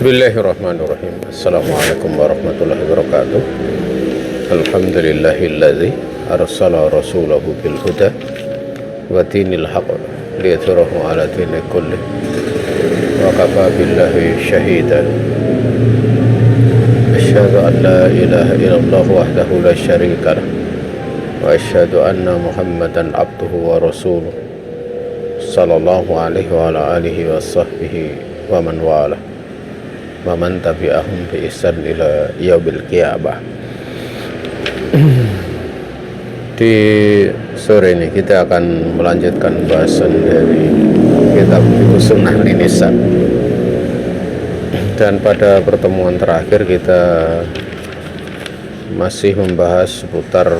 Bismillahirrahmanirrahim. Assalamualaikum warahmatullahi wabarakatuh. Alhamdulillahilladzi arsala rasulahu bil huda wa dinil haqq liyudhhirahu ala dini kulli wa kafa billahi shahidan. Asyhadu an la ilaha illallah wahdahu la syarika lah wa asyhadu anna Muhammadan abduhu wa rasuluh sallallahu alaihi wa ala alihi wa sahbihi wa man wala wa man tabi'ahum bi ihsan ila yaumil qiyamah. Di sore ini kita akan melanjutkan bahasan dari kitab Sunnah Linisa. Dan pada pertemuan terakhir kita masih membahas seputar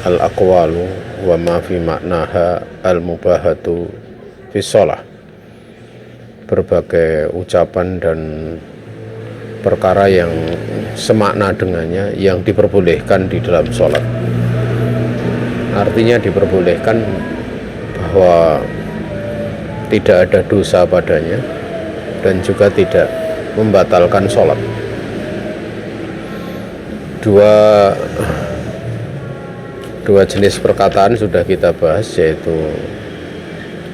al-aqwalu wa ma fi maknaha al-mubahatu fi shalah, berbagai ucapan dan perkara yang semakna dengannya yang diperbolehkan di dalam sholat. Artinya diperbolehkan bahwa tidak ada dosa padanya dan juga tidak membatalkan sholat. Dua jenis perkataan sudah kita bahas, yaitu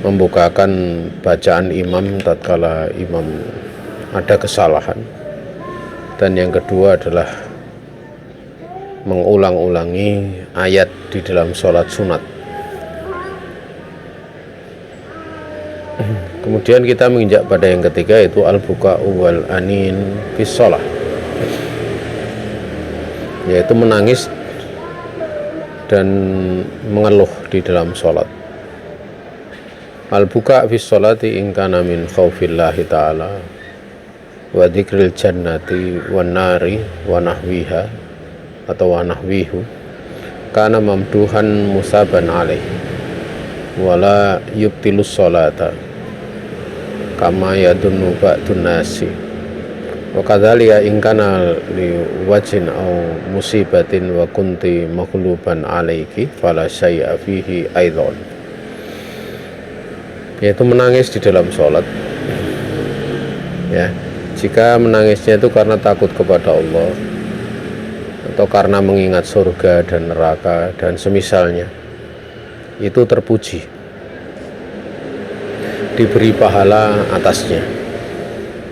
membukakan bacaan imam tatkala imam ada kesalahan, dan yang kedua adalah mengulang-ulangi ayat di dalam sholat sunat. Kemudian kita menginjak pada yang ketiga, yaitu al-buka'u wal anin fi shalah, yaitu menangis dan mengeluh di dalam sholat. Al-buka' fi sholati in kana min khaufillahi ta'ala wa dzikril jannati wan nari wa nahwiha atau wa nahwihu kana mamduhan musaban alaih wala yubtilus sholata kama yadunnu ba'dun nasi wa kadzalika in kana li wajhin aw musibatin wa kunti maghluban alaiki fala syai'a fihi aidan, yaitu menangis di dalam sholat. Ya, jika menangisnya itu karena takut kepada Allah atau karena mengingat surga dan neraka dan semisalnya, itu terpuji, diberi pahala atasnya,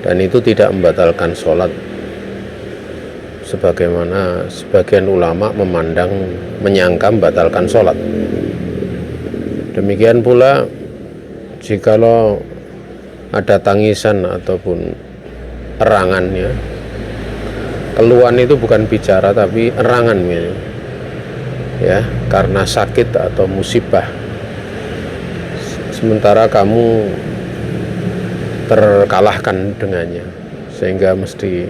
dan itu tidak membatalkan sholat, sebagaimana sebagian ulama menyangka membatalkan sholat. Demikian pula jikalau ada tangisan ataupun erangannya, keluhan itu bukan bicara tapi erangan, ya, karena sakit atau musibah, sementara kamu terkalahkan dengannya sehingga mesti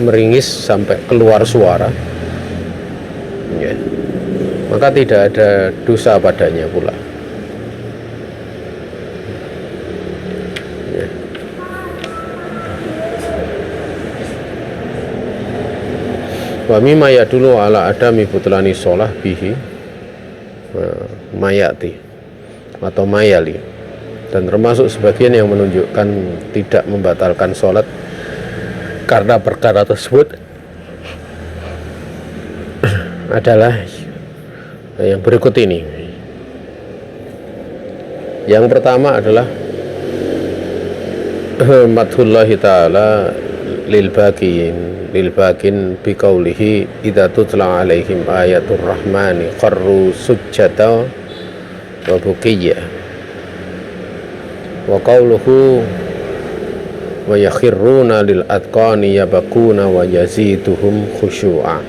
meringis sampai keluar suara, ya, maka tidak ada dosa padanya pula. Wa mimma yadullu ala adami butlani sholah bihi mayati atau mayali, dan termasuk sebagian yang menunjukkan tidak membatalkan sholat karena perkara tersebut adalah yang berikut ini. Yang pertama adalah madhullahi ta'ala lil bakin biqaulihi idza tutla alaihim ayatul rahmani qarru sujjada wa bukiya, wa qauluhu wa yakhirruna lil adqani yabakuna wa yaziduhum khusyu'a.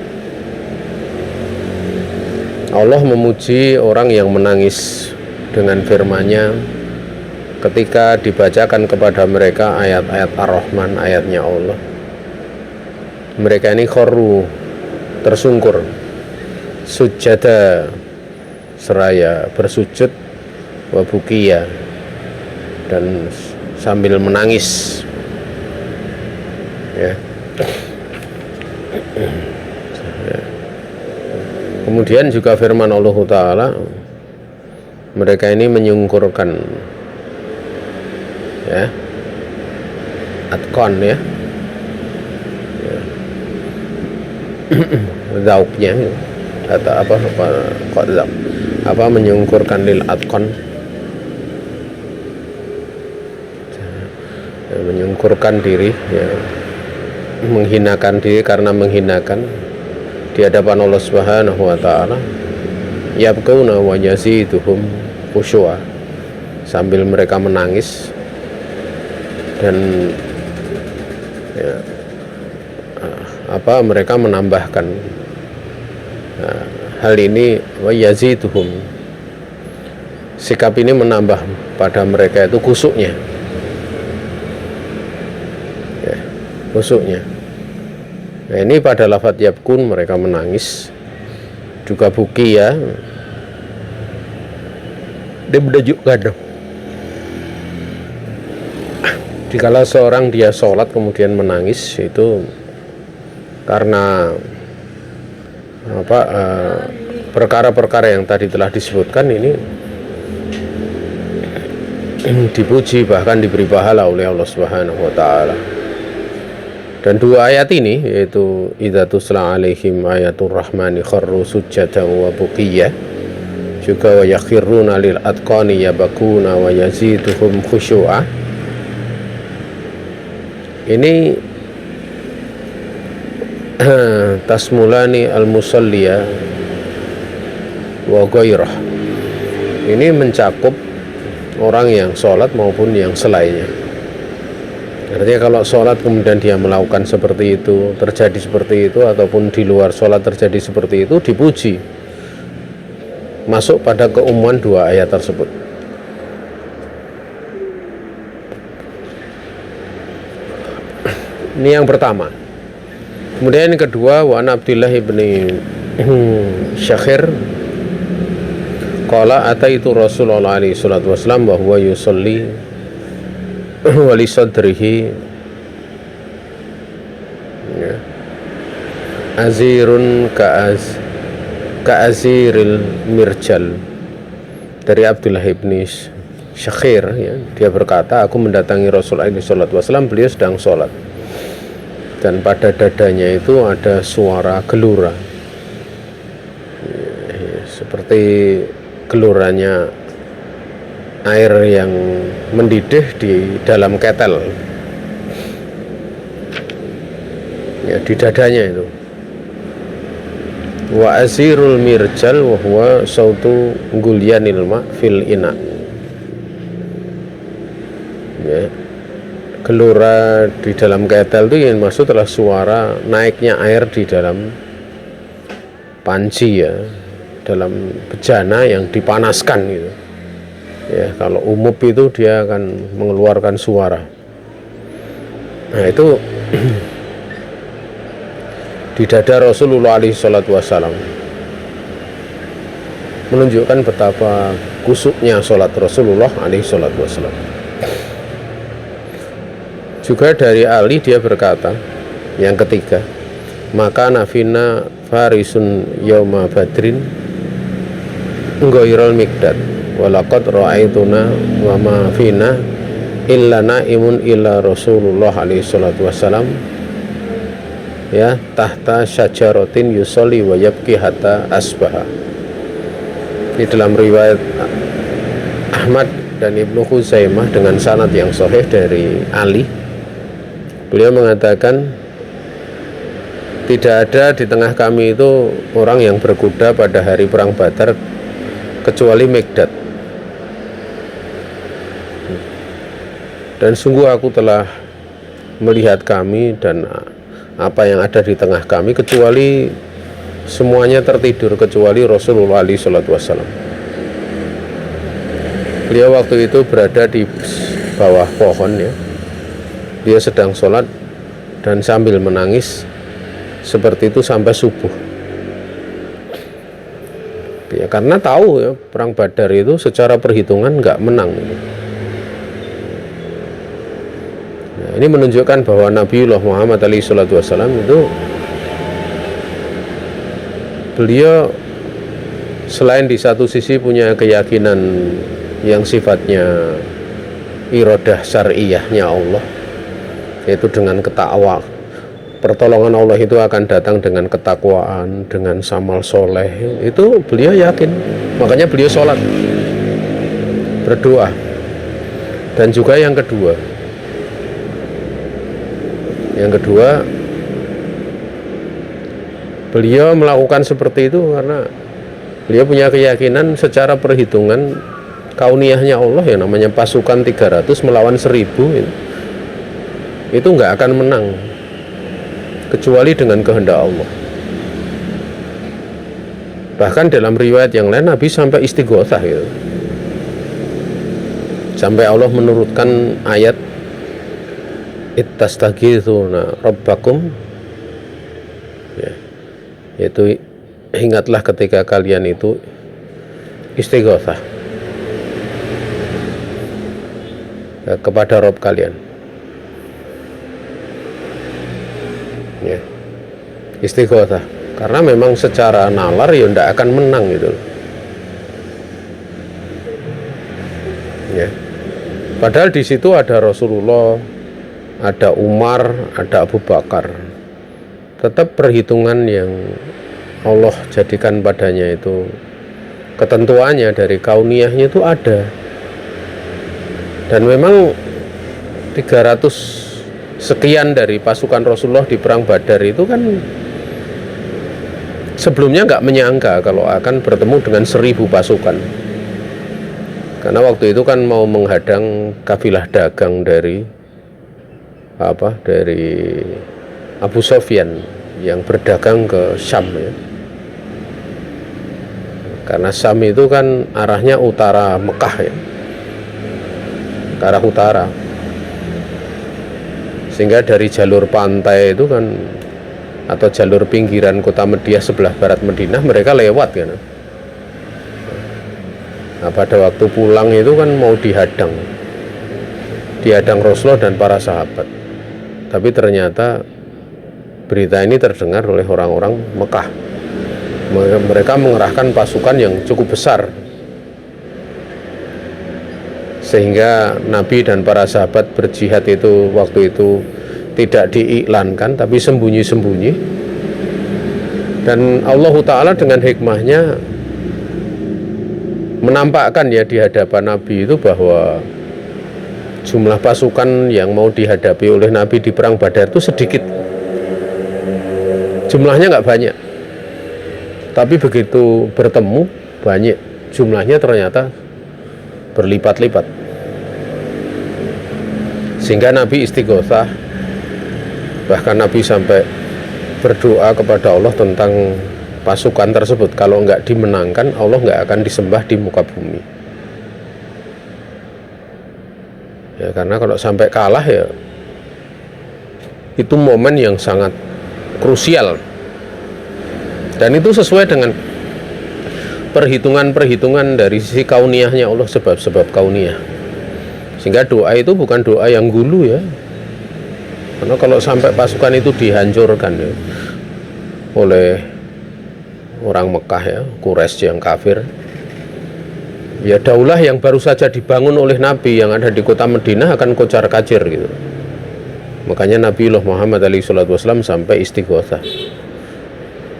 Allah memuji orang yang menangis dengan firman-Nya ketika dibacakan kepada mereka ayat-ayat Ar-Rahman, ayatnya Allah. Mereka ini kharru, tersungkur, sujada, seraya bersujud, wa bukiya, dan sambil menangis, ya. Kemudian juga firman Allah Ta'ala, mereka ini menyungkurkan, ya, atqan ya, zauknya atau apa kok zauk apa menyungkurkan lil atqan, menyungkurkan diri ya, menghinakan diri karena menghinakan di hadapan Allah Subhanahu wa taala, yabquna wa yaziduhum khusyu'a, sambil mereka menangis dan ya, mereka menambahkan hal ini, wa yaziduhum, sikap ini menambah pada mereka itu khusyuknya ya, khusyuknya. Nah, ini pada lafadz yabkun mereka menangis, juga buki ya, dia menunjukkan dikala seorang dia sholat kemudian menangis itu karena perkara-perkara yang tadi telah disebutkan ini dipuji bahkan diberi pahala oleh Allah Subhanahu wa taala. Dan dua ayat ini yaitu idza tusla alaihim ayatul rahmani kharru sujjatan wa buqiyya, juga wa yakhiruna lil atqani yabakuna wa yaziduhum khusyu'a, ini tasmulani al-musalliya wa ghairah, ini mencakup orang yang sholat maupun yang selainnya. Artinya kalau sholat kemudian dia melakukan seperti itu, terjadi seperti itu, ataupun di luar sholat terjadi seperti itu, dipuji, masuk pada keumuman dua ayat tersebut. Ini yang pertama. Kemudian yang kedua, wa an Abdillah ibni Syakhir qala ataitu Rasulullah alaihi salatu wasallam wa huwa yusalli wa li sadrihi ya, azirun ka'aziril mirjal. Dari Abdullah ibni Syakhir ya, dia berkata, aku mendatangi Rasulullah alaihi salatu wasallam, beliau sedang sholat dan pada dadanya itu ada suara gelura ya, seperti geluranya air yang mendidih di dalam ketel ya, di dadanya itu. Wa azirul mirjal wa huwa sautu gulyanil ma fil ina ya, gelura di dalam ketel itu yang maksud adalah suara naiknya air di dalam panci ya, dalam bejana yang dipanaskan gitu ya. Kalau umup itu dia akan mengeluarkan suara. Nah itu di dada Rasulullah alaihi salatu wassalam, menunjukkan betapa kusuknya sholat Rasulullah alaihi salatu wassalam. Juga dari Ali dia berkata yang ketiga, maka nafina farisun yauma badrin ghairul miqdad walaqad ra'aituna wa ma fina illa naimun illa Rasulullah alaihi salatu wassalam ya tahta syajaratin yusolli wa yabki hatta asbaha. Di dalam riwayat Ahmad dan Ibnu Khuzaimah dengan sanad yang sahih dari Ali, beliau mengatakan tidak ada di tengah kami itu orang yang berkuda pada hari perang Badar kecuali Mikdad, dan sungguh aku telah melihat kami dan apa yang ada di tengah kami kecuali semuanya tertidur kecuali Rasulullah SAW. Beliau waktu itu berada di bawah pohon ya, dia sedang sholat dan sambil menangis seperti itu sampai subuh ya, karena tahu ya perang Badar itu secara perhitungan nggak menang gitu. Nah, ini menunjukkan bahwa Nabiullah Muhammad SAW itu beliau selain di satu sisi punya keyakinan yang sifatnya iradah syar'iyahnya Allah, yaitu dengan ketakwa. Pertolongan Allah itu akan datang dengan ketakwaan, dengan amal soleh. Itu beliau yakin. Makanya beliau sholat, berdoa. Dan juga yang kedua, beliau melakukan seperti itu karena beliau punya keyakinan secara perhitungan kauniyahnya Allah, ya namanya pasukan 300 melawan 1000 itu nggak akan menang kecuali dengan kehendak Allah. Bahkan dalam riwayat yang lain Nabi sampai istighosah gitu. Sampai Allah menurunkan ayat ittastaghitsuna rabbakum, ya, yaitu ingatlah ketika kalian itu istighosah kepada Rabb kalian, ya, istighosah, karena memang secara nalar ya tidak akan menang gitu, ya. Padahal di situ ada Rasulullah, ada Umar, ada Abu Bakar. Tetap perhitungan yang Allah jadikan padanya itu, ketentuannya dari kauniyahnya itu ada. Dan memang 300 sekian dari pasukan Rasulullah di perang Badar itu kan sebelumnya nggak menyangka kalau akan bertemu dengan 1000 pasukan. Karena waktu itu kan mau menghadang kafilah dagang dari Abu Sofyan yang berdagang ke Syam, ya. Karena Syam itu kan arahnya utara Mekah, ya, ke arah utara. Sehingga dari jalur pantai itu kan, atau jalur pinggiran kota Medyah sebelah barat Madinah, mereka lewat kan. Nah, pada waktu pulang itu kan mau dihadang Rasulullah dan para sahabat. Tapi ternyata berita ini terdengar oleh orang-orang Mekah. Mereka mengerahkan pasukan yang cukup besar, sehingga Nabi dan para sahabat berjihad itu waktu itu tidak diiklankan, tapi sembunyi-sembunyi. Dan Allah Ta'ala dengan hikmahnya menampakkan, ya, di hadapan Nabi itu bahwa jumlah pasukan yang mau dihadapi oleh Nabi di perang Badar itu sedikit, jumlahnya nggak banyak, tapi begitu bertemu banyak, jumlahnya ternyata berlipat-lipat. Sehingga Nabi istighosah, bahkan Nabi sampai berdoa kepada Allah tentang pasukan tersebut. Kalau nggak dimenangkan, Allah nggak akan disembah di muka bumi, ya. Karena kalau sampai kalah, ya, itu momen yang sangat krusial. Dan itu sesuai dengan perhitungan-perhitungan dari sisi kauniyahnya Allah, sebab-sebab kauniyah. Sehingga doa itu bukan doa yang gulu, ya. Karena kalau sampai pasukan itu dihancurkan, ya, oleh orang Mekah, ya, Quraisy yang kafir, ya, daulah yang baru saja dibangun oleh Nabi yang ada di kota Madinah akan kocar-kacir gitu. Makanya Nabiullah Muhammad SAW sampai istighosah,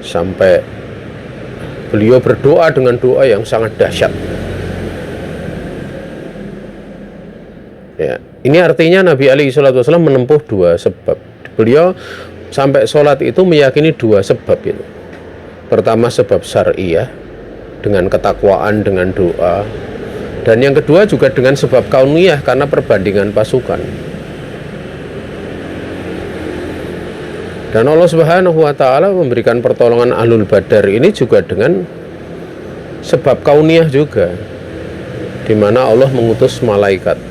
sampai beliau berdoa dengan doa yang sangat dahsyat, ya. Ini artinya Nabi SAW menempuh dua sebab. Beliau sampai sholat itu meyakini dua sebab itu. Pertama sebab syariah dengan ketakwaan, dengan doa. Dan yang kedua juga dengan sebab kauniyah karena perbandingan pasukan. Dan Allah Subhanahu wa Ta'ala memberikan pertolongan Ahlul Badar ini juga dengan sebab kauniyah juga, di mana Allah mengutus malaikat.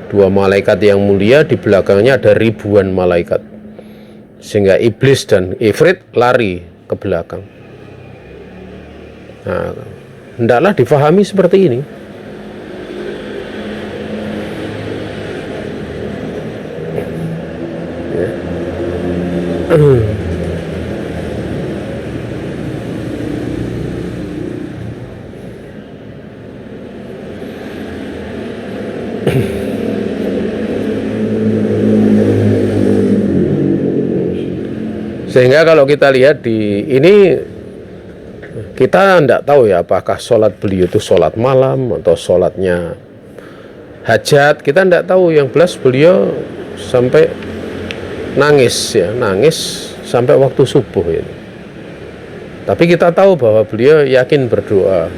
Dua malaikat yang mulia, di belakangnya ada ribuan malaikat, sehingga iblis dan ifrit lari ke belakang. Nah, hendaklah difahami seperti ini. Ya. Sehingga kalau kita lihat di ini, kita tidak tahu ya apakah sholat beliau itu sholat malam atau sholatnya hajat, kita tidak tahu. Yang jelas beliau sampai nangis sampai waktu subuh ini. Tapi kita tahu bahwa beliau yakin berdoa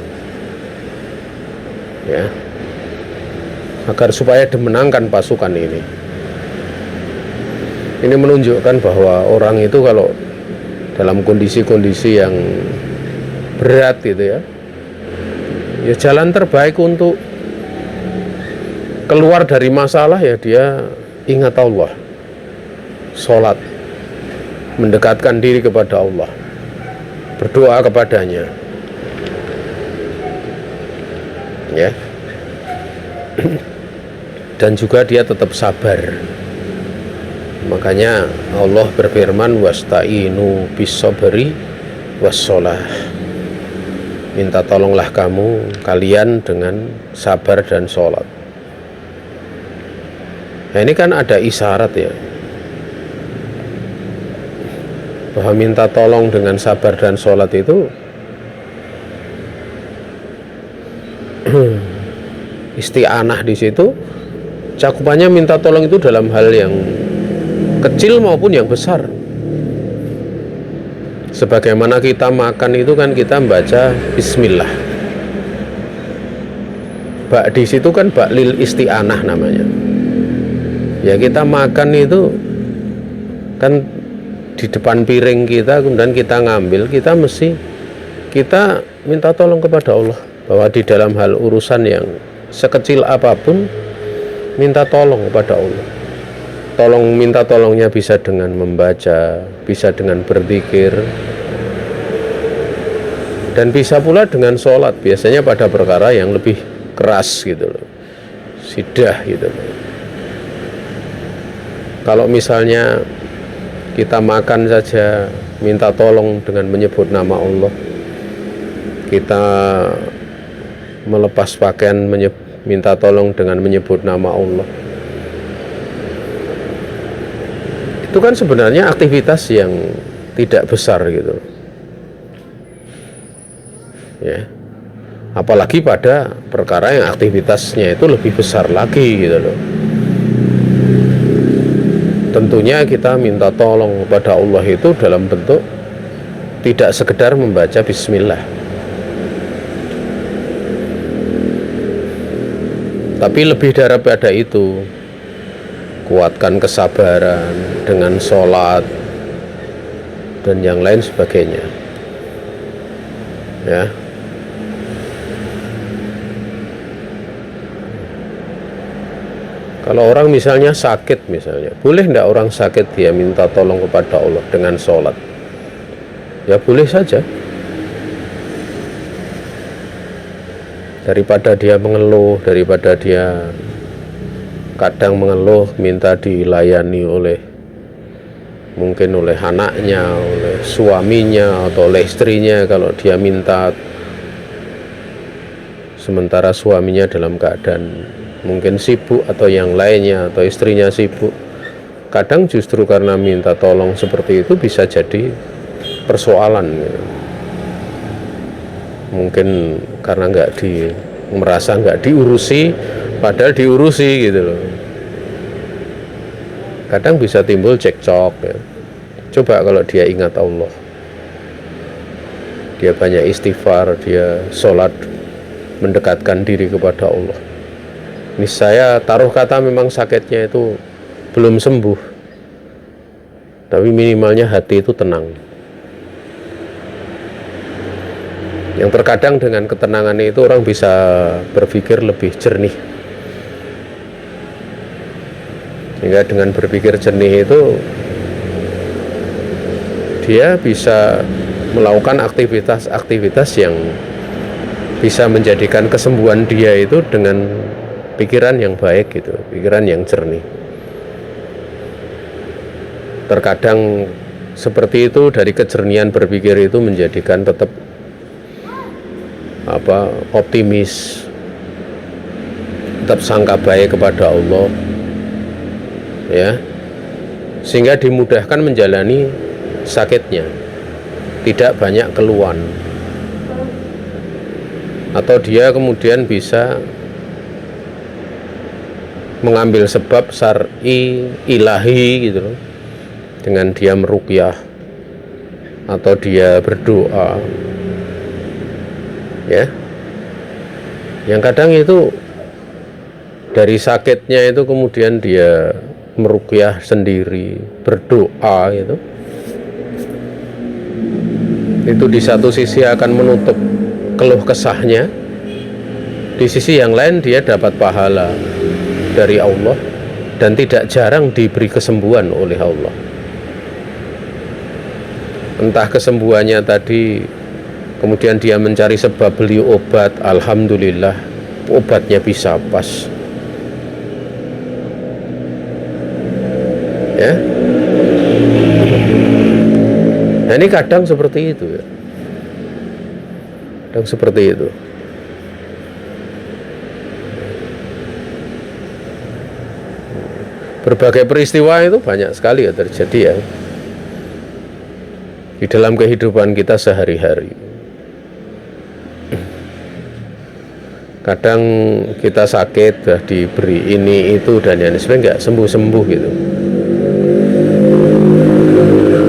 ya, agar supaya dimenangkan pasukan ini. Ini menunjukkan bahwa orang itu kalau dalam kondisi-kondisi yang berat gitu ya, jalan terbaik untuk keluar dari masalah ya dia ingat Allah, sholat, mendekatkan diri kepada Allah, berdoa kepadanya ya. Dan juga dia tetap sabar. Makanya Allah berfirman, wasta'inu bis-sabri was-shalah. Minta tolonglah kalian dengan sabar dan sholat. Nah, ini kan ada isyarat ya, bahwa minta tolong dengan sabar dan sholat itu isti'anah di situ cakupannya minta tolong itu dalam hal yang kecil maupun yang besar. Sebagaimana kita makan itu kan kita membaca bismillah. Bak di situ kan bak lil isti'anah namanya. Ya kita makan itu kan di depan piring kita, kemudian kita ngambil, kita minta tolong kepada Allah, bahwa di dalam hal urusan yang sekecil apapun minta tolong kepada Allah. Minta tolongnya bisa dengan membaca, bisa dengan berzikir, dan bisa pula dengan sholat, biasanya pada perkara yang lebih keras gitu loh, sidah gitu loh. Kalau misalnya kita makan saja minta tolong dengan menyebut nama Allah, kita melepas pakaian minta tolong dengan menyebut nama Allah, itu kan sebenarnya aktivitas yang tidak besar gitu ya, apalagi pada perkara yang aktivitasnya itu lebih besar lagi gitu loh. Tentunya kita minta tolong kepada Allah itu dalam bentuk tidak sekedar membaca bismillah, tapi lebih daripada itu, kuatkan kesabaran dengan sholat dan yang lain sebagainya ya. Kalau orang misalnya sakit, boleh enggak orang sakit dia minta tolong kepada Allah dengan sholat? Ya boleh saja. Daripada dia mengeluh, daripada dia kadang mengeluh minta dilayani mungkin oleh anaknya, oleh suaminya, atau oleh istrinya. Kalau dia minta sementara suaminya dalam keadaan mungkin sibuk atau yang lainnya, atau istrinya sibuk, kadang justru karena minta tolong seperti itu bisa jadi persoalan gitu. Mungkin karena merasa nggak diurusi, padahal diurusi gitu loh. Kadang bisa timbul cekcok ya. Coba kalau dia ingat Allah, dia banyak istighfar, dia sholat, mendekatkan diri kepada Allah, ini saya taruh kata memang sakitnya itu belum sembuh, tapi minimalnya hati itu tenang. Yang terkadang dengan ketenangan itu orang bisa berpikir lebih jernih. Sehingga dengan berpikir jernih itu dia bisa melakukan aktivitas-aktivitas yang bisa menjadikan kesembuhan dia itu dengan pikiran yang baik gitu, pikiran yang jernih. Terkadang seperti itu, dari kejernihan berpikir itu menjadikan tetap optimis, tetap sangka baik kepada Allah ya, sehingga dimudahkan menjalani sakitnya, tidak banyak keluhan, atau dia kemudian bisa mengambil sebab syar'i ilahi gitu loh, dengan dia meruqyah atau dia berdoa, ya, yang kadang itu dari sakitnya itu kemudian dia meruqyah sendiri, berdoa gitu. Itu di satu sisi akan menutup keluh kesahnya, di sisi yang lain dia dapat pahala dari Allah dan tidak jarang diberi kesembuhan oleh Allah. Entah kesembuhannya tadi kemudian dia mencari sebab beli obat, alhamdulillah obatnya bisa pas, ya. Nah, ini kadang seperti itu, ya. Kadang seperti itu. Berbagai peristiwa itu banyak sekali ya terjadi, ya, di dalam kehidupan kita sehari-hari. Kadang kita sakit, sudah diberi ini itu dan yang sebenarnya nggak sembuh-sembuh gitu.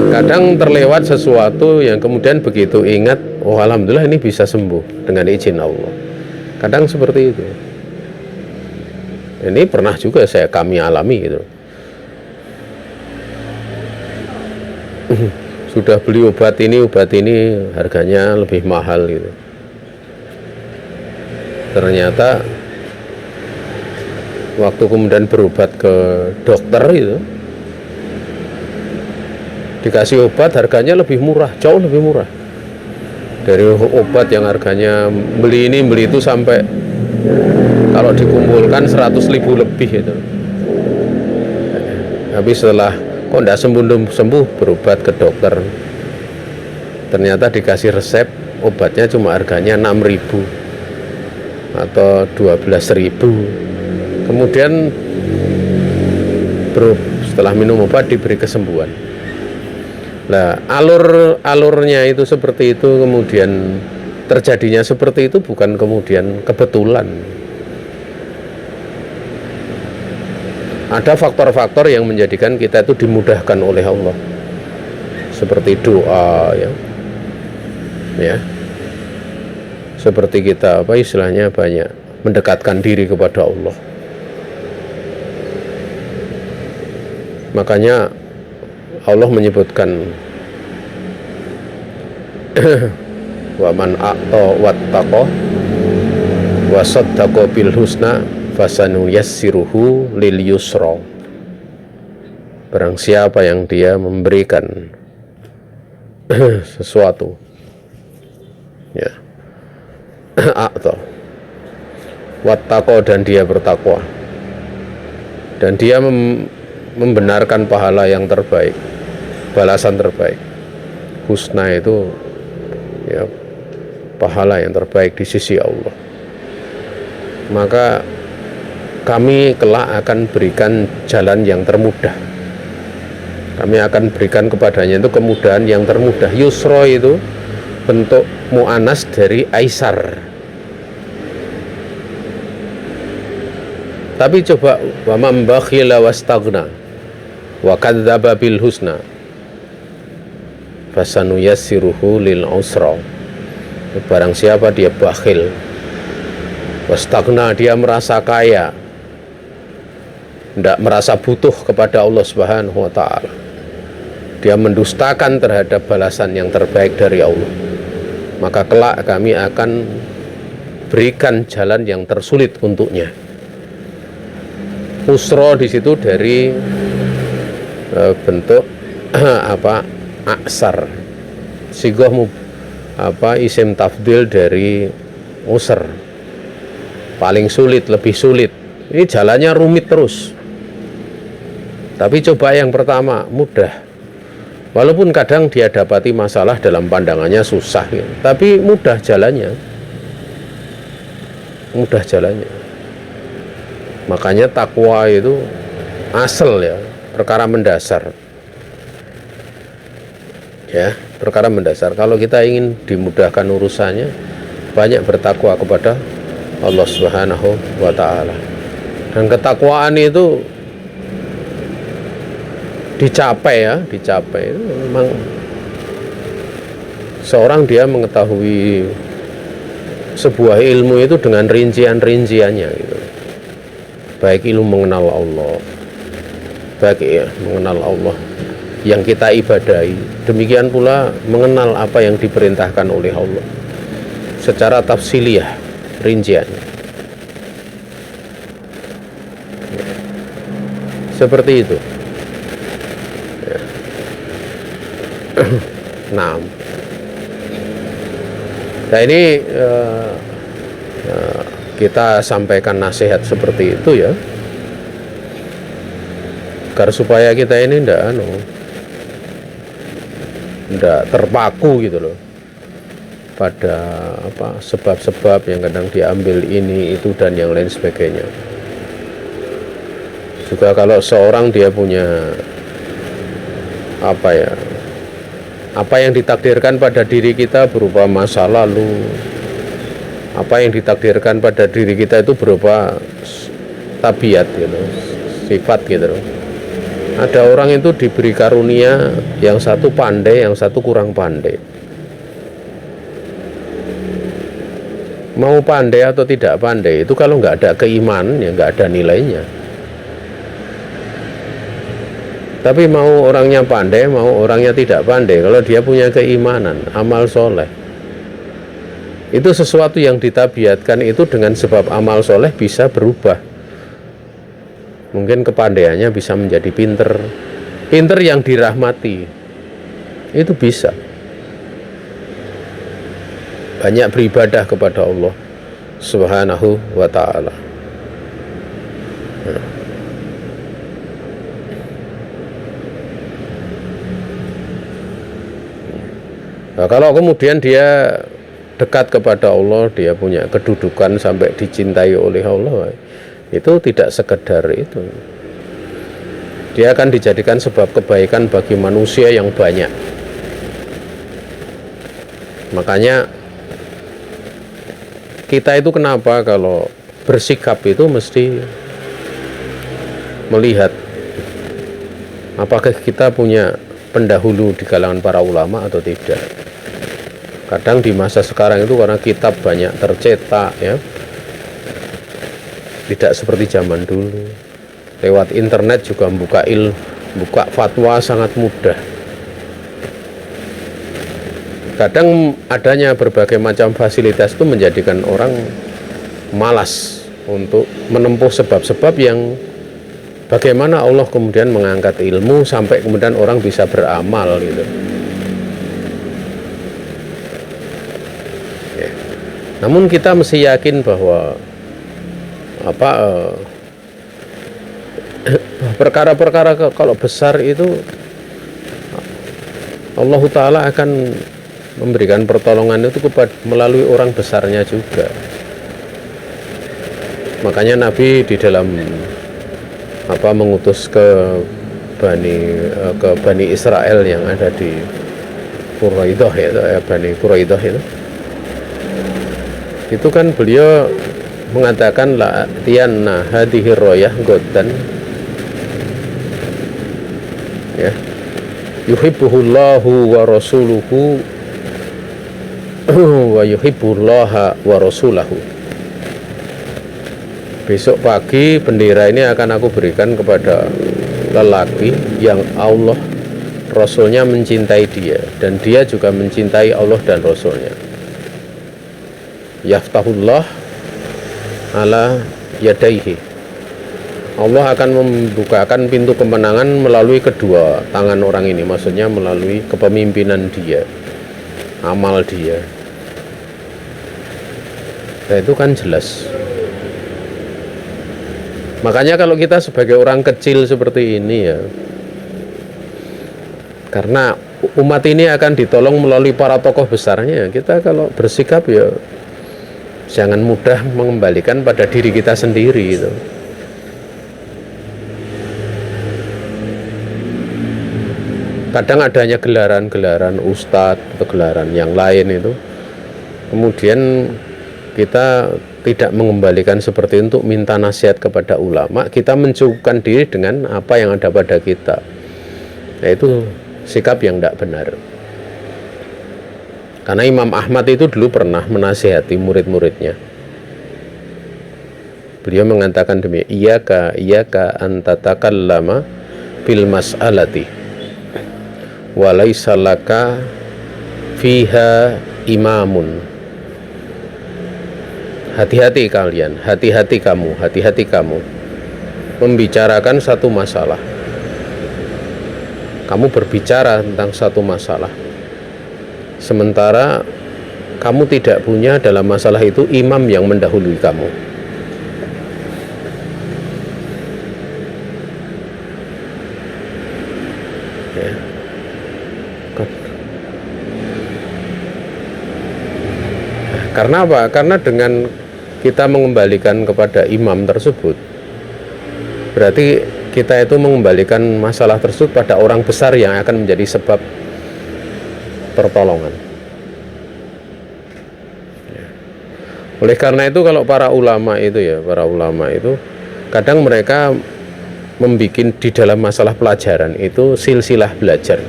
Kadang terlewat sesuatu yang kemudian begitu ingat, oh alhamdulillah ini bisa sembuh dengan izin Allah. Kadang seperti itu. Ini pernah juga kami alami gitu. Sudah beli obat ini harganya lebih mahal gitu. Ternyata waktu kemudian berobat ke dokter itu, dikasih obat harganya lebih murah, jauh lebih murah dari obat yang harganya beli itu sampai kalau dikumpulkan 100.000 lebih itu. Tapi setelah kok tidak sembuh berobat ke dokter, ternyata dikasih resep obatnya cuma harganya 6.000 atau 12.000. Kemudian setelah minum obat diberi kesembuhan. Nah, alurnya itu seperti itu, kemudian terjadinya seperti itu bukan kemudian kebetulan. Ada faktor-faktor yang menjadikan kita itu dimudahkan oleh Allah, seperti doa, ya, seperti kita istilahnya banyak mendekatkan diri kepada Allah. Makanya Allah menyebutkan wa man a'ta wattaqa wa saddaqa bil husna fasanuyassiruhu lil yusra. Barang siapa yang dia memberikan sesuatu, ya, a'ta wattaqa, dan dia bertakwa, dan dia membenarkan pahala yang terbaik, balasan terbaik. Husna itu, ya, pahala yang terbaik di sisi Allah. Maka kami kelak akan berikan jalan yang termudah. Kami akan berikan kepadanya itu kemudahan yang termudah. Yusra itu bentuk mu'anas dari aisar. Tapi coba, wa man bakhila wastaghna wa kadzdzaba bil husna fasanuyassiruhu lil usra. Barang siapa dia bakhil, wastaghna, dia merasa kaya, tidak merasa butuh kepada Allah Subhanahu wa ta'ala, dia mendustakan terhadap balasan yang terbaik dari Allah, maka kelak kami akan berikan jalan yang tersulit untuknya. Usra di situ dari bentuk aksar, sigoh isim tafdil dari usr, paling sulit, lebih sulit. Ini jalannya rumit terus. Tapi coba yang pertama, mudah. Walaupun kadang dia dapati masalah dalam pandangannya susah, ya, tapi mudah jalannya. Mudah jalannya. Makanya takwa itu asal, ya, perkara mendasar. Ya, perkara mendasar. Kalau kita ingin dimudahkan urusannya, banyak bertakwa kepada Allah Subhanahu wa taala. Dan ketakwaan itu dicapai itu memang seorang dia mengetahui sebuah ilmu itu dengan rincian-rinciannya gitu. Baik ilmu mengenal Allah, baik mengenal Allah yang kita ibadahi, demikian pula mengenal apa yang diperintahkan oleh Allah secara tafsiliyah, rinciannya. Seperti itu. Nah ini kita sampaikan nasihat seperti itu ya, agar supaya kita ini ndak terpaku gitu loh pada sebab-sebab yang kadang diambil ini itu dan yang lain sebagainya. Juga kalau seorang dia punya apa yang ditakdirkan pada diri kita berupa masa lalu, apa yang ditakdirkan pada diri kita itu berupa tabiat gitu, sifat gitu. Ada orang itu diberi karunia, yang satu pandai, yang satu kurang pandai. Mau pandai atau tidak pandai itu kalau nggak ada keimanan ya nggak ada nilainya. Tapi mau orangnya pandai, mau orangnya tidak pandai, kalau dia punya keimanan, amal soleh, itu sesuatu yang ditabiatkan itu dengan sebab amal soleh bisa berubah. Mungkin kepandaiannya bisa menjadi pinter yang dirahmati, itu bisa. Banyak beribadah kepada Allah Subhanahu wa ta'ala. Nah, kalau kemudian dia dekat kepada Allah, dia punya kedudukan sampai dicintai oleh Allah, itu tidak sekedar itu. Dia akan dijadikan sebab kebaikan bagi manusia yang banyak. Makanya kita itu kenapa kalau bersikap itu mesti melihat apakah kita punya pendahulu di kalangan para ulama atau tidak. Kadang di masa sekarang itu karena kitab banyak tercetak ya, tidak seperti zaman dulu. Lewat internet juga buka fatwa sangat mudah. Kadang adanya berbagai macam fasilitas itu menjadikan orang malas untuk menempuh sebab-sebab yang bagaimana Allah kemudian mengangkat ilmu sampai kemudian orang bisa beramal gitu. Namun kita mesti yakin bahwa perkara-perkara kalau besar itu Allah Ta'ala akan memberikan pertolongan itu melalui orang besarnya juga. Makanya Nabi di dalam mengutus ke Bani Israel yang ada di Quraidah Bani Quraidah itu kan beliau mengatakan la tiyanna hadhihi royah godan ya yuhibbuhullahu wa rasuluhu wa yuhibbullaha wa rasulahu. Besok pagi bendera ini akan aku berikan kepada lelaki yang Allah Rasulnya mencintai dia dan dia juga mencintai Allah dan Rasulnya. Yaftahullah ala yadaihi, Allah akan membukakan pintu kemenangan melalui kedua tangan orang ini, maksudnya melalui kepemimpinan dia, amal dia. Nah, itu kan jelas. Makanya kalau kita sebagai orang kecil seperti ini ya, karena umat ini akan ditolong melalui para tokoh besarnya, kita kalau bersikap ya jangan mudah mengembalikan pada diri kita sendiri itu. kadang adanya gelaran-gelaran ustadz atau gelaran yang lain itu, kemudian kita tidak mengembalikan seperti itu untuk minta nasihat kepada ulama, kita mencukupkan diri dengan apa yang ada pada kita. Nah, itu sikap yang tidak benar. Karena Imam Ahmad itu dulu pernah menasihati murid-muridnya. Beliau mengatakan demikian, iyyaka an tatakallama bil mas'alati wa laisa laka fiha imamun. Hati-hati kalian, hati-hati kamu membicarakan satu masalah. Kamu berbicara tentang satu masalah, sementara kamu tidak punya dalam masalah itu imam yang mendahului kamu. Ya. Karena apa? Karena dengan kita mengembalikan kepada imam tersebut, berarti kita itu mengembalikan masalah tersebut pada orang besar yang akan menjadi sebab pertolongan. Oleh karena itu kalau para ulama itu kadang mereka membuat di dalam masalah pelajaran itu silsilah belajar.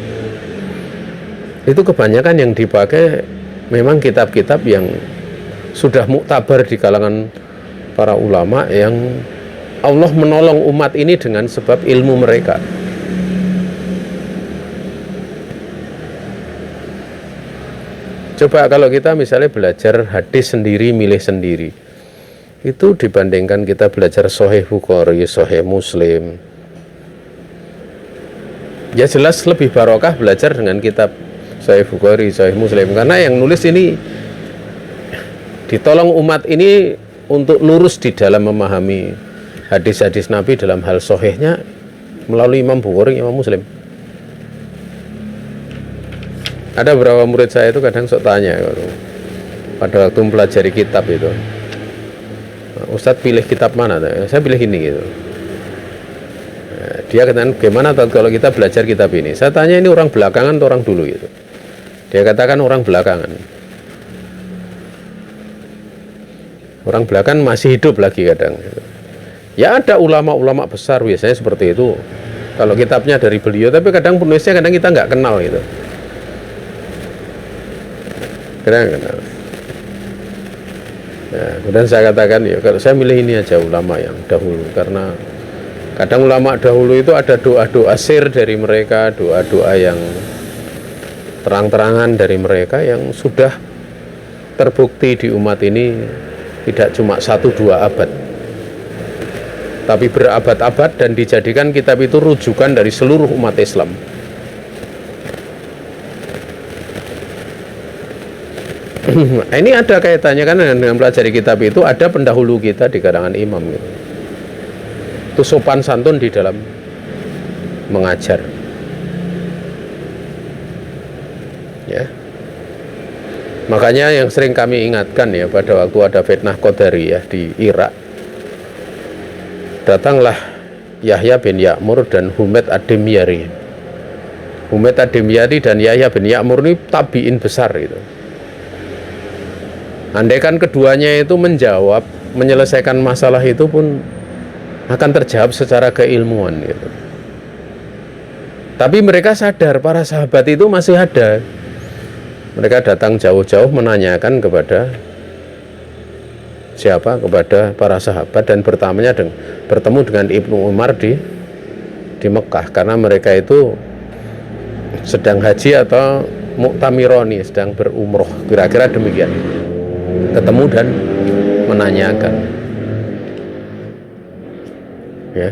Itu kebanyakan yang dipakai memang kitab-kitab yang sudah muktabar di kalangan para ulama, yang Allah menolong umat ini dengan sebab ilmu mereka. Coba kalau kita misalnya belajar hadis sendiri, milih sendiri, itu dibandingkan kita belajar Sahih Bukhari, Sahih Muslim, ya jelas lebih barokah belajar dengan kitab Sahih Bukhari, Sahih Muslim, karena yang nulis ini ditolong umat ini untuk lurus di dalam memahami hadis-hadis Nabi dalam hal sahihnya melalui Imam Bukhari, Imam Muslim. Ada beberapa murid saya itu kadang sok tanya pada waktu mempelajari kitab itu, Ustadz pilih kitab mana? Saya pilih ini gitu. Dia katakan, gimana kalau kita belajar kitab ini? Saya tanya, ini orang belakangan atau orang dulu gitu? Dia katakan orang belakangan. Orang belakangan masih hidup lagi kadang gitu. Ya ada ulama-ulama besar biasanya seperti itu kalau kitabnya dari beliau, tapi kadang penulisnya kadang kita nggak kenal gitu. Kadang kenal. Ya, kemudian saya katakan ya kalau saya milih ini aja ulama yang dahulu, karena kadang ulama dahulu itu ada doa-doa sir dari mereka, doa-doa yang terang-terangan dari mereka yang sudah terbukti di umat ini tidak cuma 1-2 abad, tapi berabad-abad, dan dijadikan kitab itu rujukan dari seluruh umat Islam. Ini ada kaitannya kan dengan pelajari kitab itu, ada pendahulu kita di kalangan imam gitu. Itu sopan santun di dalam mengajar. Ya. Makanya yang sering kami ingatkan ya, pada waktu ada fitnah Qadariyah di Irak, datanglah Yahya bin Ya'mur dan Humaid ad-Dimyari. Humaid ad-Dimyari dan Yahya bin Ya'mur ini tabi'in besar itu. Andaikan keduanya itu menjawab, menyelesaikan masalah itu pun akan terjawab secara keilmuan gitu. Tapi mereka sadar para sahabat itu masih ada. Mereka datang jauh-jauh menanyakan kepada siapa? Kepada para sahabat, dan bertemu dengan Ibnu Umar di Mekah, karena mereka itu sedang haji atau muktamironi, sedang berumroh, kira-kira demikian. Ketemu dan menanyakan. Ya.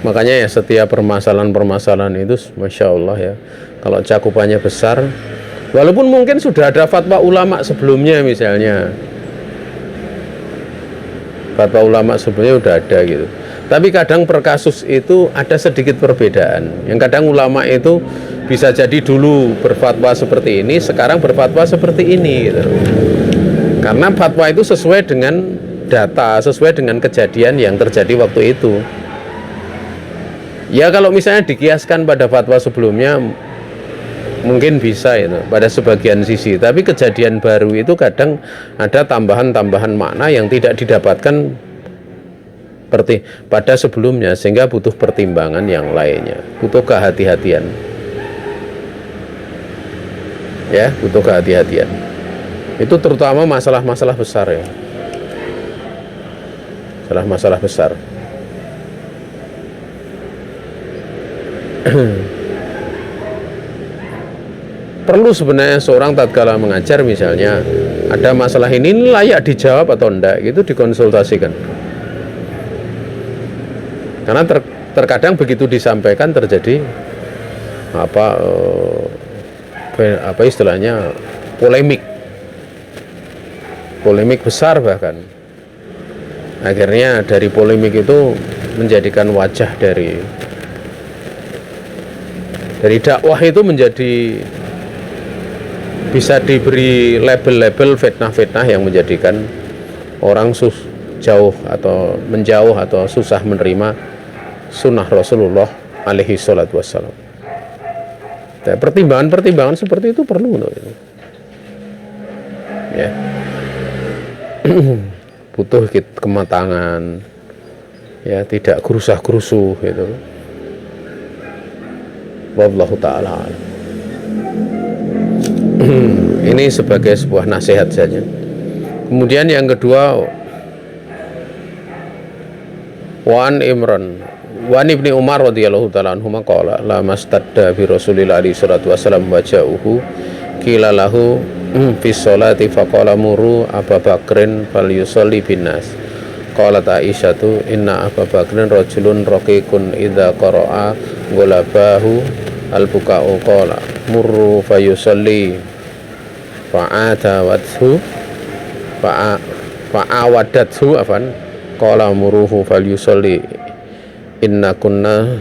Makanya ya setiap permasalahan-permasalahan itu Masya Allah ya, kalau cakupannya besar, walaupun mungkin sudah ada fatwa ulama sebelumnya, misalnya fatwa ulama sebelumnya udah ada gitu, tapi kadang per kasus itu ada sedikit perbedaan. Yang kadang ulama itu bisa jadi dulu berfatwa seperti ini, sekarang berfatwa seperti ini gitu. Karena fatwa itu sesuai dengan data, sesuai dengan kejadian yang terjadi waktu itu. Ya kalau misalnya dikiaskan pada fatwa sebelumnya mungkin bisa itu pada sebagian sisi, tapi kejadian baru itu kadang ada tambahan-tambahan makna yang tidak didapatkan seperti pada sebelumnya, sehingga butuh pertimbangan yang lainnya, butuh kehati-hatian. Ya, butuh kehati-hatian. Itu terutama masalah-masalah besar ya. Masalah besar. Perlu sebenarnya seorang tatkala mengajar misalnya ada masalah ini layak dijawab atau enggak, itu dikonsultasikan. Karena terkadang begitu disampaikan terjadi apa istilahnya polemik besar, bahkan akhirnya dari polemik itu menjadikan wajah dari dakwah itu menjadi bisa diberi label-label fitnah-fitnah yang menjadikan orang jauh atau menjauh atau susah menerima sunnah Rasulullah alaihi salatu wassalam. Pertimbangan-pertimbangan seperti itu perlu ya. Butuh kematangan ya, tidak gerusah-gerusuh gitu. Wallahu ta'ala. Ini sebagai sebuah nasihat saja. Kemudian yang kedua, Wan Ibni Umar radhiyallahu ta'ala anhuma qala la mastadda bi Rasulillah alaihi salatu wasallam waja'uhu qila lahu fi sholati faqala muru Abu Bakrin falyusalli binnas. Qalat Aisyatu inna Abu Bakrin rajulun raqiqun idza qara'a ghalabahu al-buka'u qala murru fayusalli fa'awadathu afan qala muruhu falyusalli inna kunna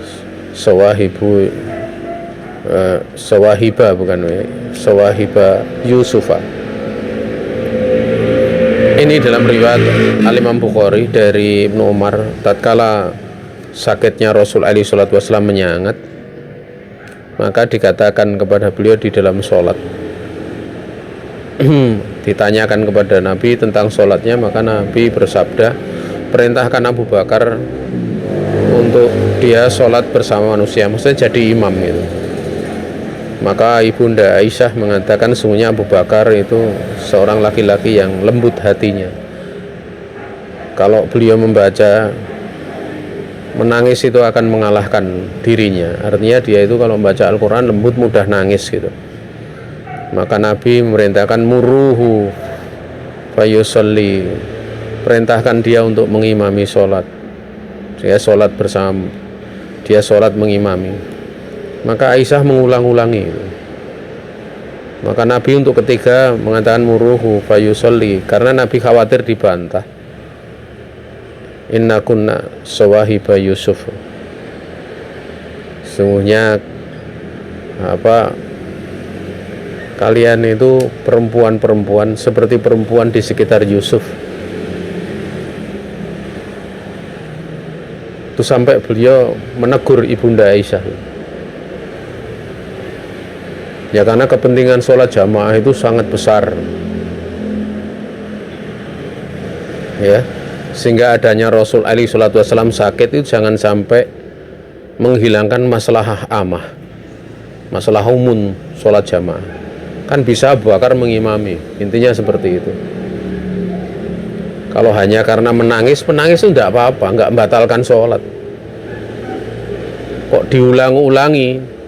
sawahiba Yusufa. Ini dalam riwayat Al-Imam Bukhari dari Ibnu Umar, tatkala sakitnya Rasul alaihi salatu wasallam menyangat, maka dikatakan kepada beliau di dalam sholat, ditanyakan kepada Nabi tentang sholatnya, maka Nabi bersabda, perintahkan Abu Bakar untuk dia sholat bersama manusia, maksudnya jadi imam gitu. Maka Ibunda Aisyah mengatakan sungguhnya Abu Bakar itu seorang laki-laki yang lembut hatinya. Kalau beliau membaca, menangis itu akan mengalahkan dirinya. Artinya dia itu kalau membaca Al-Quran lembut, mudah nangis gitu. Maka Nabi memerintahkan muruhu fayusalli, perintahkan dia untuk mengimami sholat. Dia sholat bersama, dia sholat mengimami. Maka Aisyah mengulang-ulangi itu. Maka Nabi untuk ketiga mengatakan muruhu fayusalli, karena Nabi khawatir dibantah. Inna kunna sawahiba Yusuf, sungguhnya kalian itu perempuan-perempuan seperti perempuan di sekitar Yusuf. Itu sampai beliau menegur Ibunda Aisyah. Ya karena kepentingan sholat jamaah itu sangat besar ya, sehingga adanya Rasul alaihi salatu wasallam sakit itu jangan sampai menghilangkan masalah amah, masalah umum sholat jamaah. Kan bisa Abu Bakar mengimami, intinya seperti itu. Kalau hanya karena menangis itu tidak apa-apa, nggak membatalkan sholat. Kok diulang-ulangi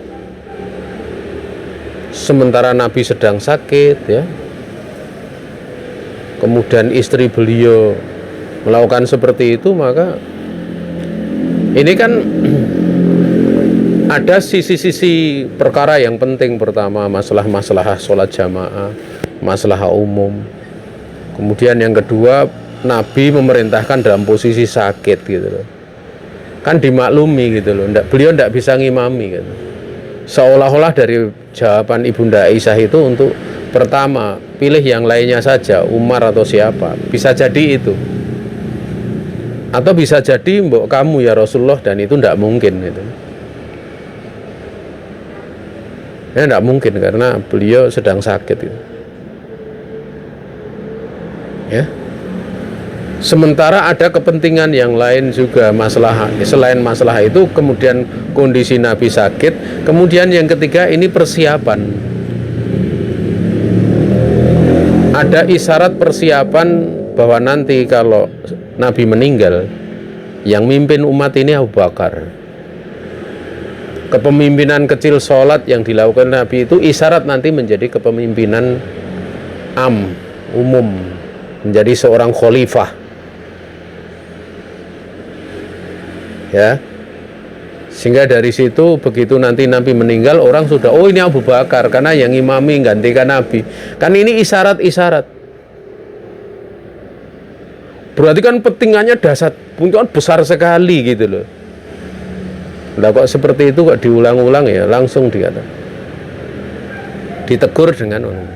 sementara Nabi sedang sakit ya, kemudian istri beliau melakukan seperti itu, maka ini kan ada sisi-sisi perkara yang penting. Pertama, masalah sholat jamaah, masalah umum. Kemudian yang kedua, Nabi memerintahkan dalam posisi sakit gitu loh, kan dimaklumi gitu loh, beliau tidak bisa ngimami gitu. Seolah-olah dari jawaban Ibunda Aisyah itu untuk pertama pilih yang lainnya saja, Umar atau siapa, bisa jadi itu, atau bisa jadi mbok kamu ya Rasulullah, dan itu tidak mungkin gitu. Ya tidak mungkin karena beliau sedang sakit itu. Ya. Sementara ada kepentingan yang lain juga, masalah selain masalah itu, kemudian kondisi Nabi sakit, kemudian yang ketiga ini persiapan. Ada isyarat persiapan bahwa nanti kalau Nabi meninggal, yang mimpin umat ini Abu Bakar. Kepemimpinan kecil sholat yang dilakukan Nabi itu isyarat nanti menjadi kepemimpinan umum, menjadi seorang khalifah. Ya, sehingga dari situ begitu nanti Nabi meninggal, orang sudah, oh ini Abu Bakar, karena yang imami gantikan Nabi. Kan ini isyarat-isyarat. Berarti kan pentingannya dasar, punya besar sekali gitu loh. Nah kok seperti itu kok diulang-ulang ya, langsung dikata, ditegur dengan orang.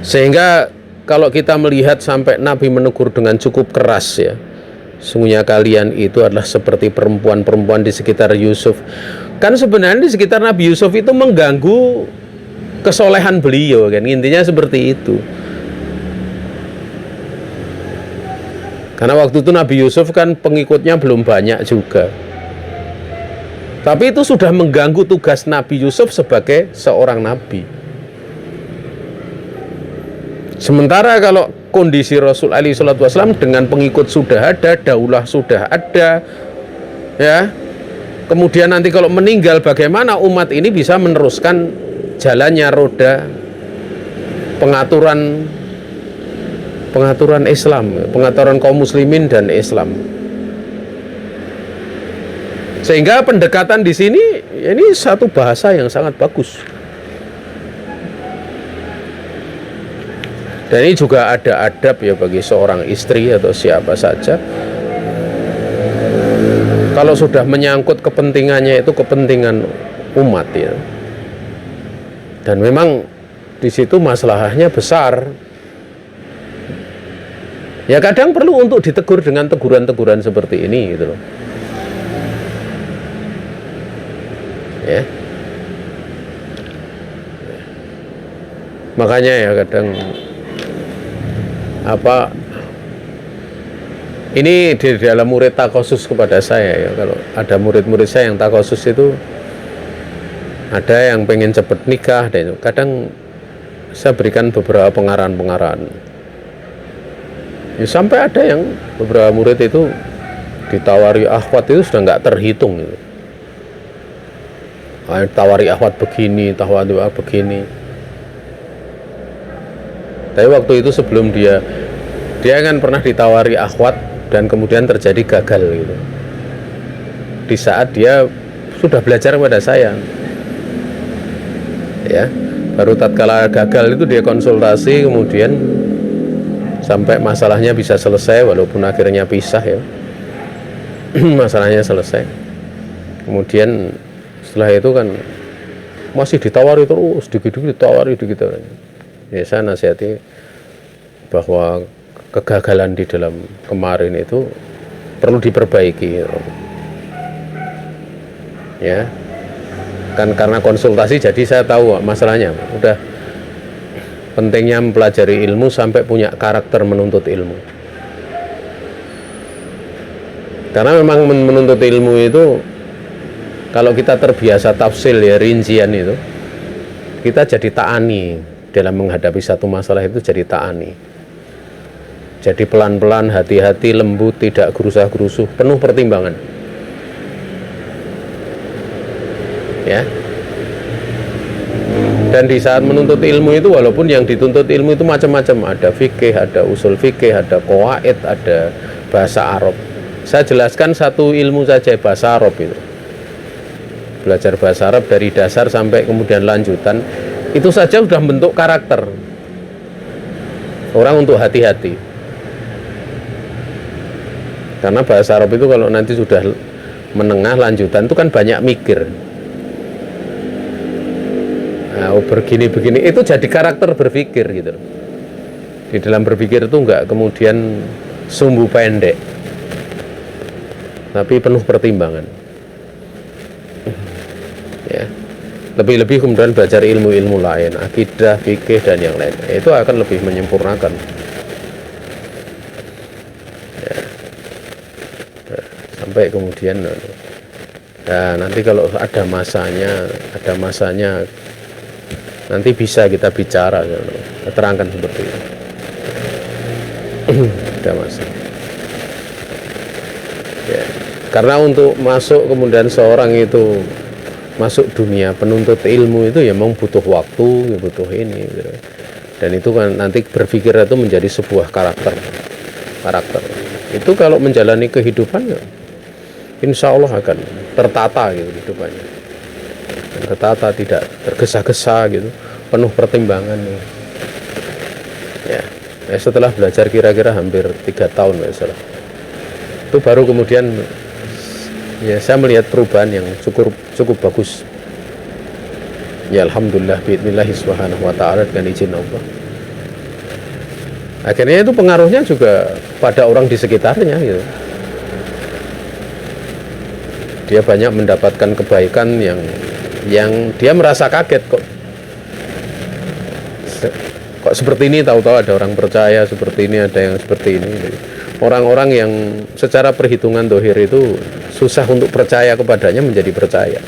Sehingga kalau kita melihat sampai Nabi menegur dengan cukup keras ya, sungguhnya kalian itu adalah seperti perempuan-perempuan di sekitar Yusuf. Kan sebenarnya di sekitar Nabi Yusuf itu mengganggu kesolehan beliau kan, intinya seperti itu. Karena waktu itu Nabi Yusuf kan pengikutnya belum banyak juga. Tapi itu sudah mengganggu tugas Nabi Yusuf sebagai seorang nabi. Sementara kalau kondisi Rasul alaihi salatu wasallam dengan pengikut sudah ada, daulah sudah ada, ya. Kemudian nanti kalau meninggal, bagaimana umat ini bisa meneruskan jalannya roda pengaturan Islam, pengaturan kaum muslimin dan Islam. Sehingga pendekatan di sini ini satu bahasa yang sangat bagus. Dan ini juga ada adab ya bagi seorang istri atau siapa saja. Kalau sudah menyangkut kepentingannya itu kepentingan umat ya. Dan memang di situ masalahnya besar. Ya kadang perlu untuk ditegur dengan teguran-teguran seperti ini gitu loh. Ya. Makanya ya kadang ini di dalam murid takosus kepada saya ya, kalau ada murid-murid saya yang takosus itu ada yang pengen cepet nikah, dan kadang saya berikan beberapa pengarahan ya, sampai ada yang beberapa murid itu ditawari akhwat itu sudah nggak terhitung gitu. Tawari akhwat begini, tawari begini. Tapi waktu itu sebelum dia kan pernah ditawari akhwat dan kemudian terjadi gagal gitu. Di saat dia sudah belajar kepada saya, ya, baru tatkala gagal itu dia konsultasi, kemudian sampai masalahnya bisa selesai walaupun akhirnya pisah ya. Masalahnya selesai. Kemudian setelah itu kan masih ditawari terus, dikit-dikit ditawari, dikit-dikit. Ya, saya nasihati bahwa kegagalan di dalam kemarin itu perlu diperbaiki. Ya. Kan karena konsultasi jadi saya tahu masalahnya. Udah pentingnya mempelajari ilmu sampai punya karakter menuntut ilmu. Karena memang menuntut ilmu itu, kalau kita terbiasa tafsil ya, rincian itu, kita jadi ta'ani dalam menghadapi satu masalah itu, jadi ta'ani. Jadi pelan-pelan, hati-hati, lembut, tidak gerusah-gerusuh, penuh pertimbangan. Ya. Dan di saat menuntut ilmu itu, walaupun yang dituntut ilmu itu macam-macam, ada fikih, ada usul fikih, ada qawaid, ada bahasa Arab. Saya jelaskan satu ilmu saja, bahasa Arab itu. Belajar bahasa Arab dari dasar sampai kemudian lanjutan, itu saja sudah bentuk karakter orang untuk hati-hati. Karena bahasa Arab itu kalau nanti sudah menengah lanjutan itu kan banyak mikir. Nah, begini-begini itu jadi karakter berpikir gitu. Di dalam berpikir itu enggak kemudian sumbu pendek, tapi penuh pertimbangan. Ya. Lebih-lebih kemudian belajar ilmu-ilmu lain, akidah, fikih dan yang lain, itu akan lebih menyempurnakan ya. Sampai kemudian nanti kalau ada masanya nanti bisa kita bicara, terangkan seperti itu. Ada masa ya. Karena untuk masuk kemudian seorang itu masuk dunia penuntut ilmu itu ya memang butuh waktu, ya butuh ini gitu. Dan itu kan nanti berpikir itu menjadi sebuah karakter itu kalau menjalani kehidupan ya insya Allah akan tertata gitu kehidupannya, tertata, tidak tergesa-gesa gitu, penuh pertimbangan ya. Setelah belajar kira-kira hampir 3 tahun misalnya, itu baru kemudian ya saya melihat perubahan yang cukup bagus ya, alhamdulillah biidznillah subhanahu wa ta'ala, dengan izin Allah. Akhirnya itu pengaruhnya juga pada orang di sekitarnya gitu. Dia banyak mendapatkan kebaikan yang dia merasa kaget, kok seperti ini, tahu-tahu ada orang percaya seperti ini, ada yang seperti ini. Orang-orang yang secara perhitungan dohir itu susah untuk percaya kepadanya menjadi percaya.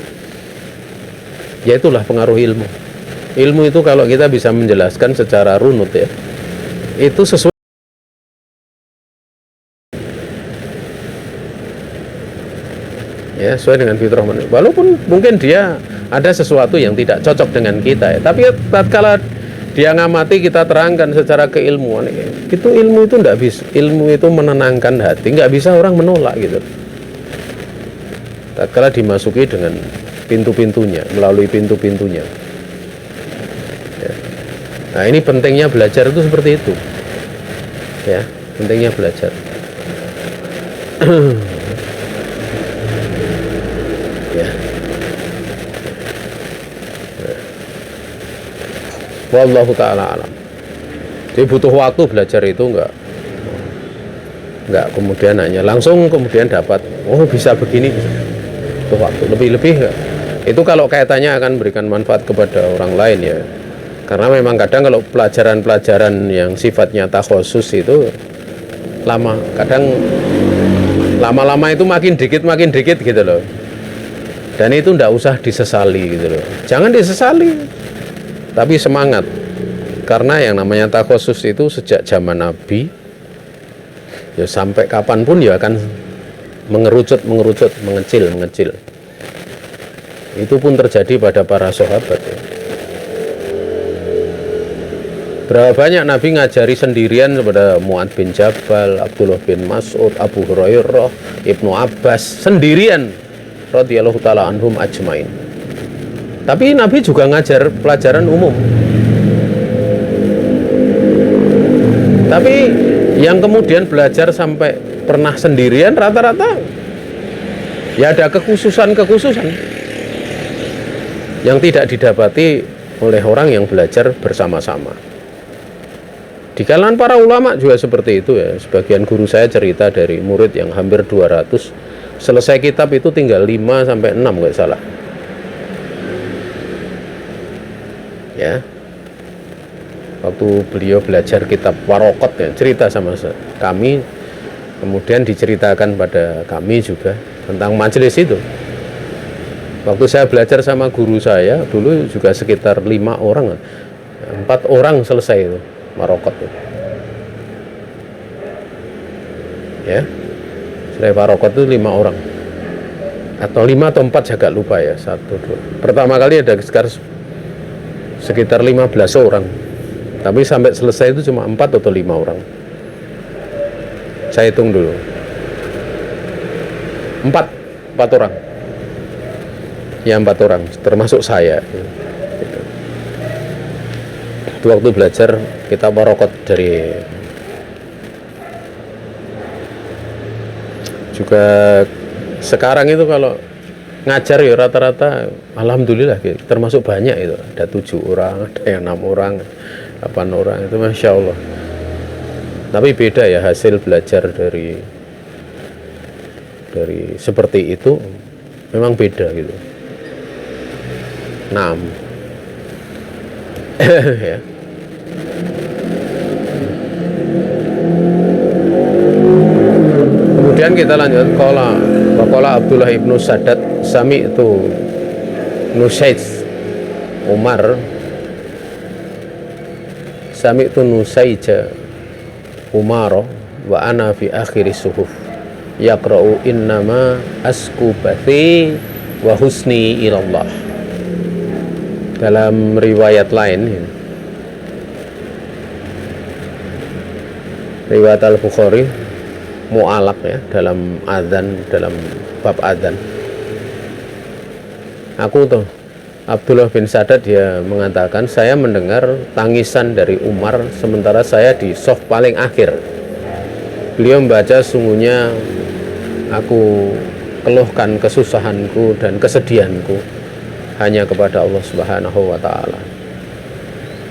Ya itulah pengaruh ilmu. Ilmu itu kalau kita bisa menjelaskan secara runut ya, itu sesuai ya, sesuai dengan fitrah manusia. Walaupun mungkin dia ada sesuatu yang tidak cocok dengan kita ya, tapi tatkala dia ngamati, kita terangkan secara keilmuan, itu ilmu itu tidak bisa, ilmu itu menenangkan hati, nggak bisa orang menolak gitu. Tatkala dimasuki dengan pintu-pintunya, melalui pintu-pintunya ya. Nah ini pentingnya belajar itu seperti itu ya, pentingnya belajar. Ya. Wallahu ta'ala alam. Jadi butuh waktu belajar itu, enggak kemudian hanya langsung kemudian dapat, oh bisa begini, butuh waktu lebih itu kalau kaitannya akan memberikan manfaat kepada orang lain ya. Karena memang kadang kalau pelajaran-pelajaran yang sifatnya takhusus itu kadang lama-lama itu makin dikit gitu loh. Dan itu enggak usah disesali gitu loh. Jangan disesali, tapi semangat. Karena yang namanya takhusus itu sejak zaman Nabi ya sampai kapanpun ya akan mengerucut, mengecil. Itu pun terjadi pada para sahabat ya. Berapa banyak Nabi ngajari sendirian kepada Mu'adz bin Jabal, Abdullah bin Mas'ud, Abu Hurairah, Ibnu Abbas, sendirian radhiyallahu ta'ala anhum ajmain. Tapi Nabi juga ngajar pelajaran umum. Tapi yang kemudian belajar sampai pernah sendirian rata-rata ya ada kekhususan yang tidak didapati oleh orang yang belajar bersama-sama. Di kalangan para ulama juga seperti itu ya. Sebagian guru saya cerita dari murid yang hampir 200 selesai kitab itu tinggal 5 sampai 6 nggak salah. Ya. Waktu beliau belajar kitab Waraqat ya, cerita sama kami, kemudian diceritakan pada kami juga tentang majelis itu. Waktu saya belajar sama guru saya dulu juga sekitar 5 orang, 4 orang selesai itu Waraqat itu. Ya. Selesai Waraqat itu 5 orang. Atau 5 atau 4 saya agak lupa ya. 1, 2. Pertama kali ada sekitar 15 orang. Tapi sampai selesai itu cuma 4 atau 5 orang. Saya hitung dulu. 4 orang. Ya 4 orang, termasuk saya. Itu waktu belajar kitab Waraqat dari juga sekarang itu kalau ngajar ya rata-rata alhamdulillah termasuk banyak itu. Ada 7 orang, ada yang 6 orang, 8 orang, itu Masya Allah. Tapi beda ya hasil belajar dari seperti itu, memang beda gitu. Naam. Ya. Kemudian kita lanjut Qala Abdullah ibnu Sadat sami itu Nusaid Umar sami itu Nusaija Umar wa ana fi akhiri suhuf yaqra'u innama asku bathi wa husni ilallah. Dalam riwayat lain, riwayat Al-Bukhari mu'alaq ya, dalam adzan, dalam bab adzan, aku tuh Abdullah bin Sadat dia mengatakan saya mendengar tangisan dari Umar sementara saya di saf paling akhir. Beliau membaca, sungguhnya aku keluhkan kesusahanku dan kesedihanku hanya kepada Allah Subhanahu wa taala.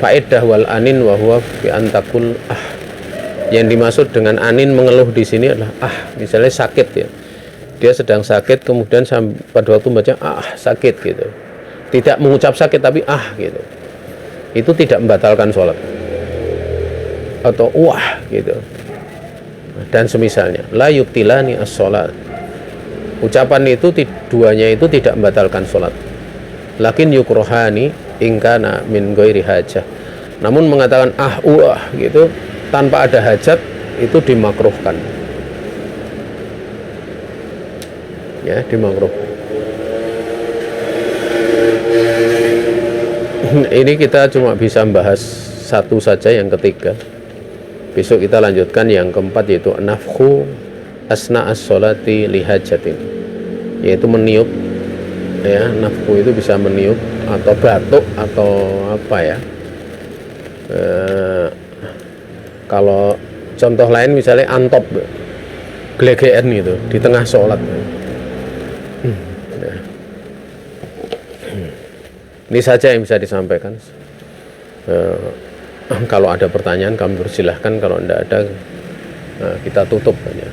Faedah wal anin wa huwa fi antakul Yang dimaksud dengan anin mengeluh di sini adalah misalnya sakit ya. Dia sedang sakit kemudian pada waktu membaca sakit gitu. Tidak mengucap sakit tapi gitu. Itu tidak membatalkan sholat. Atau gitu. Dan semisalnya la yubtilani as-sholat. Ucapan itu duanya itu tidak membatalkan sholat. Lakin yukrohani ingkana min ghairi hajah. Namun mengatakan gitu tanpa ada hajat itu dimakruhkan. Ya, dimakruhkan. Ini kita cuma bisa membahas satu saja, yang ketiga. Besok kita lanjutkan yang keempat, yaitu nafkhu asna as-sholati li hajatin, yaitu meniup ya. Nafkhu itu bisa meniup atau batuk atau apa ya. Kalau contoh lain misalnya antop glegeen gitu di tengah sholat. Ini saja yang bisa disampaikan. Kalau ada pertanyaan kami persilahkan, kalau tidak ada kita tutup aja.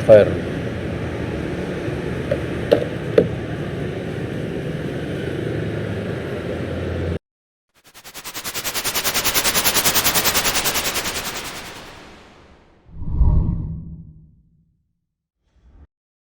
Khair.